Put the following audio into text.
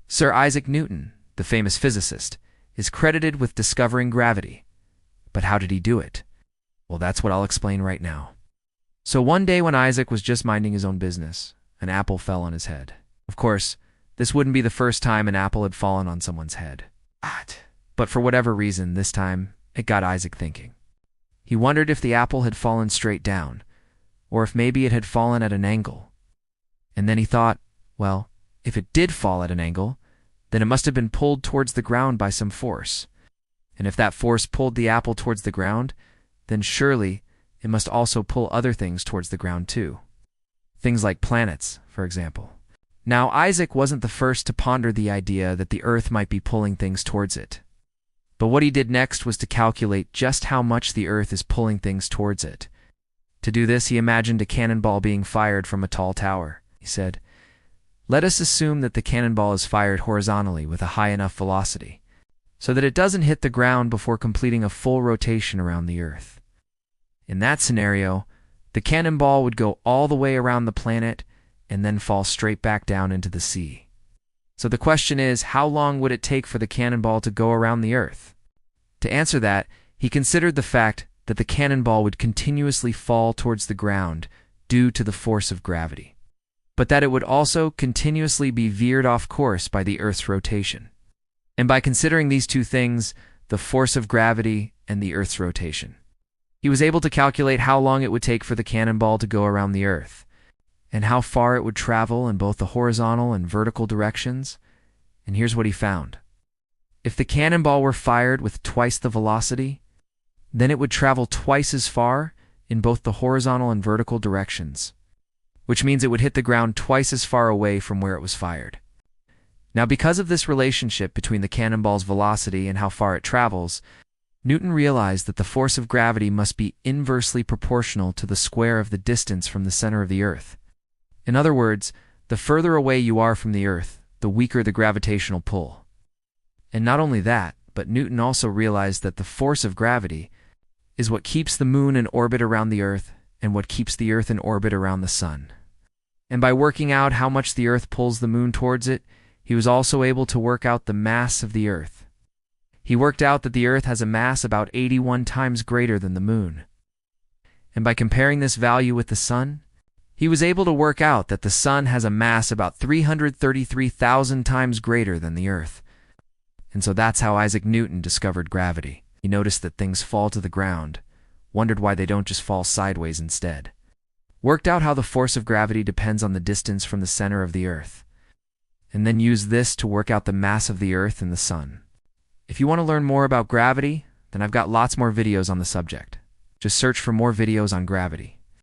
Sir Isaac Newton, the famous physicist, is credited with discovering gravity. But how did he do it? Well, that's what I'll explain right now. So one day when Isaac was just minding his own business, an apple fell on his head. Of course, this wouldn't be the first time an apple had fallen on someone's head. But for whatever reason, this time, it got Isaac thinking. He wondered if the apple had fallen straight down, or if maybe it had fallen at an angle. And then he thought, well, if it did fall at an angle, then it must have been pulled towards the ground by some force. And if that force pulled the apple towards the ground, then surely it must also pull other things towards the ground too. Things like planets, for example. Now, Isaac wasn't the first to ponder the idea that the Earth might be pulling things towards it. But what he did next was to calculate just how much the Earth is pulling things towards it. To do this, he imagined a cannonball being fired from a tall tower. He said, "Let us assume that the cannonball is fired horizontally with a high enough velocity, so that it doesn't hit the ground before completing a full rotation around the Earth. In that scenario, the cannonball would go all the way around the planet and then fall straight back down into the sea. So the question is, how long would it take for the cannonball to go around the Earth?" To answer that, he considered the fact that the cannonball would continuously fall towards the ground due to the force of gravity, but that it would also continuously be veered off course by the Earth's rotation. And by considering these two things, the force of gravity and the Earth's rotation, he was able to calculate how long it would take for the cannonball to go around the Earth, and how far it would travel in both the horizontal and vertical directions. And here's what he found. If the cannonball were fired with twice the velocity, then it would travel twice as far in both the horizontal and vertical directions, which means it would hit the ground twice as far away from where it was fired. Now, because of this relationship between the cannonball's velocity and how far it travels, Newton realized that the force of gravity must be inversely proportional to the square of the distance from the center of the Earth. In other words, the further away you are from the Earth, the weaker the gravitational pull. And not only that, but Newton also realized that the force of gravity is what keeps the moon in orbit around the Earth and what keeps the Earth in orbit around the sun. And by working out how much the Earth pulls the moon towards it, he was also able to work out the mass of the Earth. He worked out that the Earth has a mass about 81 times greater than the moon. And by comparing this value with the sun, he was able to work out that the sun has a mass about 333,000 times greater than the Earth. And so that's how Isaac Newton discovered gravity. He noticed that things fall to the ground, wondered why they don't just fall sideways instead, worked out how the force of gravity depends on the distance from the center of the Earth, and then used this to work out the mass of the Earth and the sun. If you want to learn more about gravity, then I've got lots more videos on the subject. Just search for more videos on gravity.